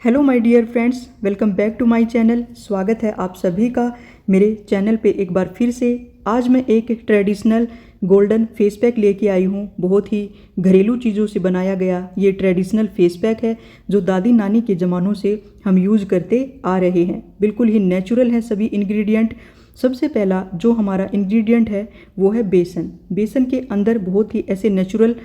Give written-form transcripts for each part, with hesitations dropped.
Hello my dear friends, welcome back to my channel. स्वागत है आप सभी का मेरे चैनल पे एक बार फिर से। आज मैं एक ट्रेडिशनल गोल्डन फेस पैक लेके आई हूँ। बहुत ही घरेलू चीज़ों से बनाया गया ये ट्रेडिशनल फेस पैक है जो दादी नानी के ज़मानों से हम यूज़ करते आ रहे हैं। बिल्कुल ही नेचुरल है सभी इंग्रेडिएंट। सबसे पहला जो हमारा इंग्रेडिएंट है वो है बेसन। बेसन के अंदर बहुत ही ऐसे नेचुरल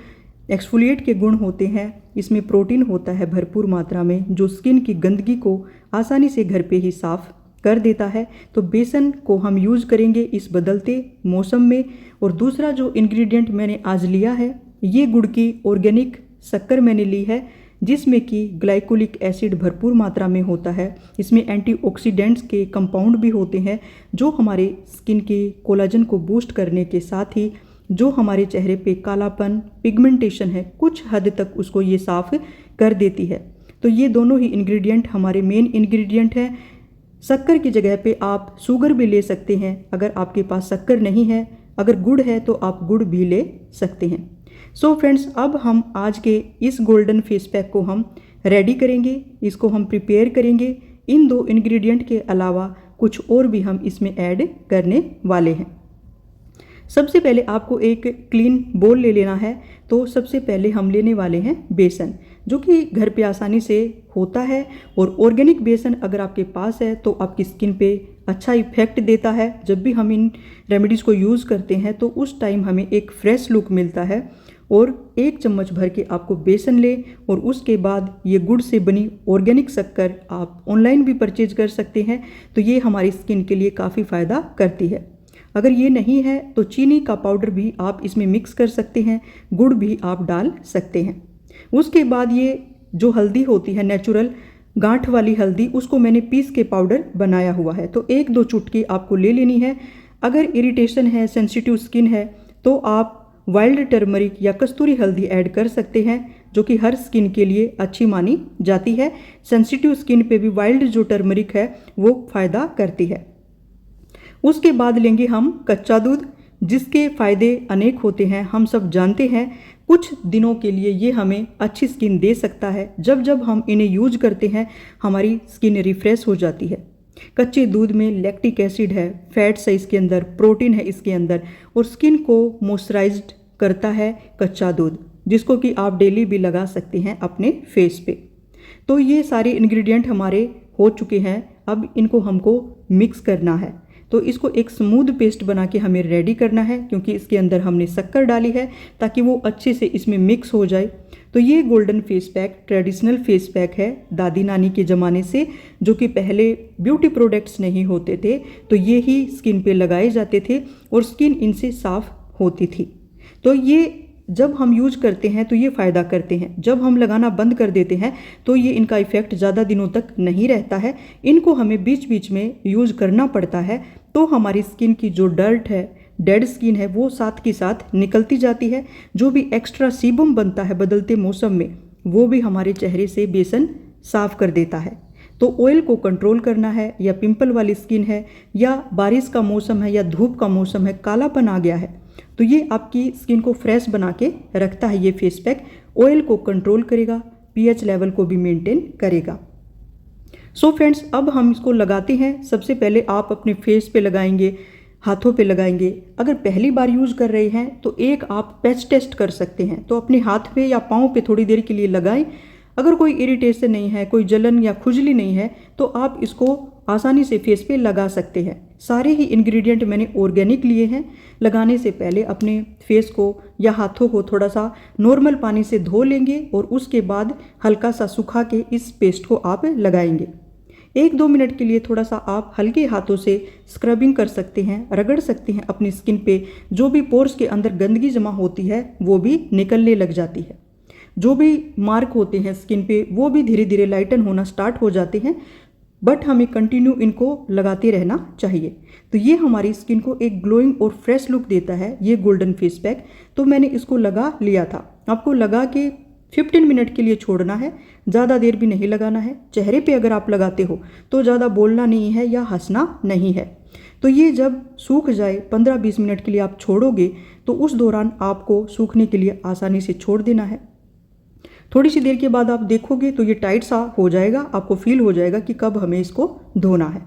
एक्सफोलिएट के गुण होते हैं। इसमें प्रोटीन होता है भरपूर मात्रा में जो स्किन की गंदगी को आसानी से घर पे ही साफ कर देता है। तो बेसन को हम यूज़ करेंगे इस बदलते मौसम में। और दूसरा जो इंग्रेडिएंट मैंने आज लिया है ये गुड़ की ऑर्गेनिक शक्कर मैंने ली है जिसमें कि ग्लाइकोलिक एसिड भरपूर मात्रा में होता है। इसमें एंटीऑक्सीडेंट्स के कंपाउंड भी होते हैं जो हमारे स्किन के कोलाजन को बूस्ट करने के साथ ही जो हमारे चेहरे पे कालापन पिगमेंटेशन है कुछ हद तक उसको ये साफ कर देती है। तो ये दोनों ही इंग्रेडिएंट हमारे मेन इंग्रेडिएंट हैं। शक्कर की जगह पे आप शुगर भी ले सकते हैं अगर आपके पास शक्कर नहीं है। अगर गुड़ है तो आप गुड़ भी ले सकते हैं। सो फ्रेंड्स, अब हम आज के इस गोल्डन फेस पैक को हम रेडी करेंगे। इसको हम प्रिपेयर करेंगे। इन दो इंग्रेडिएंट के अलावा कुछ और भी हम इसमें ऐड करने वाले हैं। सबसे पहले आपको एक क्लीन बोल ले लेना है। तो सबसे पहले हम लेने वाले हैं बेसन जो कि घर पे आसानी से होता है। और ऑर्गेनिक बेसन अगर आपके पास है तो आपकी स्किन पे अच्छा इफेक्ट देता है। जब भी हम इन रेमेडीज़ को यूज़ करते हैं तो उस टाइम हमें एक फ्रेश लुक मिलता है। और 1 चम्मच भर के आपको बेसन ले और उसके बाद ये गुड़ से बनी ऑर्गेनिक शक्कर आप ऑनलाइन भी परचेज कर सकते हैं। तो ये हमारी स्किन के लिए काफ़ी फ़ायदा करती है। अगर ये नहीं है तो चीनी का पाउडर भी आप इसमें मिक्स कर सकते हैं, गुड़ भी आप डाल सकते हैं। उसके बाद ये जो हल्दी होती है नेचुरल गांठ वाली हल्दी उसको मैंने पीस के पाउडर बनाया हुआ है। तो 1-2 चुटकी आपको ले लेनी है। अगर इरिटेशन है, सेंसिटिव स्किन है तो आप वाइल्ड टर्मरिक या कस्तूरी हल्दी ऐड कर सकते हैं जो कि हर स्किन के लिए अच्छी मानी जाती है। सेंसिटिव स्किन पे भी वाइल्ड जो टर्मरिक है वो फ़ायदा करती है। उसके बाद लेंगे हम कच्चा दूध जिसके फ़ायदे अनेक होते हैं, हम सब जानते हैं। कुछ दिनों के लिए ये हमें अच्छी स्किन दे सकता है। जब जब हम इन्हें यूज करते हैं हमारी स्किन रिफ्रेश हो जाती है। कच्चे दूध में लैक्टिक एसिड है, फैट्स है इसके अंदर, प्रोटीन है इसके अंदर और स्किन को मॉइस्चराइज्ड करता है कच्चा दूध जिसको कि आप डेली भी लगा सकते हैं अपने फेस पे। तो ये सारे इंग्रेडिएंट हमारे हो चुके हैं। अब इनको हमको मिक्स करना है। तो इसको एक स्मूथ पेस्ट बना के हमें रेडी करना है क्योंकि इसके अंदर हमने शक्कर डाली है ताकि वो अच्छे से इसमें मिक्स हो जाए। तो ये golden face pack traditional face pack है दादी नानी के ज़माने से जो कि पहले ब्यूटी प्रोडक्ट्स नहीं होते थे तो ये ही स्किन पे लगाए जाते थे और स्किन इनसे साफ होती थी। तो ये जब हम यूज करते हैं तो ये फ़ायदा करते हैं। जब हम लगाना बंद कर देते हैं तो ये इनका इफ़ेक्ट ज़्यादा दिनों तक नहीं रहता है। इनको हमें बीच बीच में यूज करना पड़ता है तो हमारी स्किन की जो डर्ट है, डेड स्किन है वो साथ के साथ निकलती जाती है। जो भी एक्स्ट्रा सीबम बनता है बदलते मौसम में वो भी हमारे चेहरे से बेसन साफ कर देता है। तो ऑयल को कंट्रोल करना है या पिंपल वाली स्किन है या बारिश का मौसम है या धूप का मौसम है, कालापन आ गया है तो ये आपकी स्किन को फ्रेश बना के रखता है। ये फेस पैक ऑयल को कंट्रोल करेगा, पीएच लेवल को भी मेंटेन करेगा। सो फ्रेंड्स, अब हम इसको लगाते हैं। सबसे पहले आप अपने फेस पे लगाएंगे, हाथों पे लगाएंगे। अगर पहली बार यूज़ कर रहे हैं तो एक आप पैच टेस्ट कर सकते हैं। तो अपने हाथ पे या पाँव पे थोड़ी देर के लिए लगाएं। अगर कोई इरिटेशन नहीं है, कोई जलन या खुजली नहीं है तो आप इसको आसानी से फेस पे लगा सकते हैं। सारे ही इंग्रेडिएंट मैंने ऑर्गेनिक लिए हैं। लगाने से पहले अपने फेस को या हाथों को थोड़ा सा नॉर्मल पानी से धो लेंगे और उसके बाद हल्का सा सुखा के इस पेस्ट को आप लगाएंगे। 1-2 मिनट के लिए थोड़ा सा आप हल्के हाथों से स्क्रबिंग कर सकते हैं, रगड़ सकते हैं अपनी स्किन पे। जो भी पोर्स के अंदर गंदगी जमा होती है वो भी निकलने लग जाती है। जो भी मार्क होते हैं स्किन पे वो भी धीरे धीरे लाइटन होना स्टार्ट हो जाते हैं। बट हमें कंटिन्यू इनको लगाते रहना चाहिए। तो ये हमारी स्किन को एक ग्लोइंग और फ्रेश लुक देता है ये गोल्डन फेस पैक। तो मैंने इसको लगा लिया था। आपको लगा के 15 मिनट के लिए छोड़ना है, ज़्यादा देर भी नहीं लगाना है। चेहरे पे अगर आप लगाते हो तो ज़्यादा बोलना नहीं है या हंसना नहीं है। तो ये जब सूख जाए 15-20 मिनट के लिए आप छोड़ोगे तो उस दौरान आपको सूखने के लिए आसानी से छोड़ देना है। थोड़ी सी देर के बाद आप देखोगे तो ये टाइट सा हो जाएगा, आपको फील हो जाएगा कि कब हमें इसको धोना है।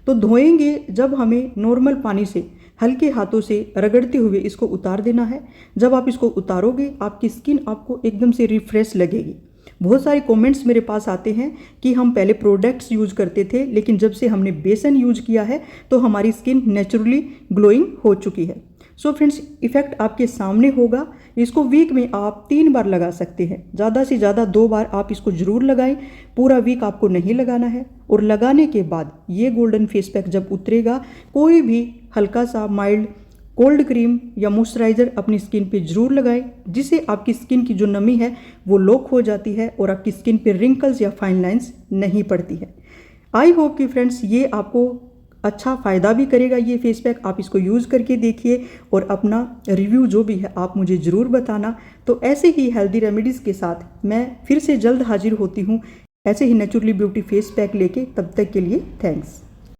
तो धोएंगे जब हमें नॉर्मल पानी से हल्के हाथों से रगड़ते हुए इसको उतार देना है। जब आप इसको उतारोगे आपकी स्किन आपको एकदम से रिफ्रेश लगेगी। बहुत सारे कमेंट्स मेरे पास आते हैं कि हम पहले प्रोडक्ट्स यूज करते थे, लेकिन जब से हमने बेसन यूज किया है तो हमारी स्किन नेचुरली ग्लोइंग हो चुकी है। सो फ्रेंड्स, इफेक्ट आपके सामने होगा। इसको वीक में आप 3 बार लगा सकते हैं, ज़्यादा से ज़्यादा 2 बार आप इसको ज़रूर लगाएं। पूरा वीक आपको नहीं लगाना है। और लगाने के बाद ये गोल्डन फेस पैक जब उतरेगा, कोई भी हल्का सा माइल्ड कोल्ड क्रीम या मॉइस्चराइज़र अपनी स्किन पे ज़रूर लगाएं, जिससे आपकी स्किन की जो नमी है वो लॉक हो जाती है और आपकी स्किन पे रिंकल्स या फाइन लाइंस नहीं पड़ती है। आई होप कि फ्रेंड्स ये आपको अच्छा फ़ायदा भी करेगा ये फेस पैक। आप इसको यूज़ करके देखिए और अपना रिव्यू जो भी है आप मुझे ज़रूर बताना। तो ऐसे ही हेल्दी रेमेडीज़ के साथ मैं फिर से जल्द हाजिर होती हूँ, ऐसे ही नेचुरली ब्यूटी फेस पैक लेके। तब तक के लिए थैंक्स।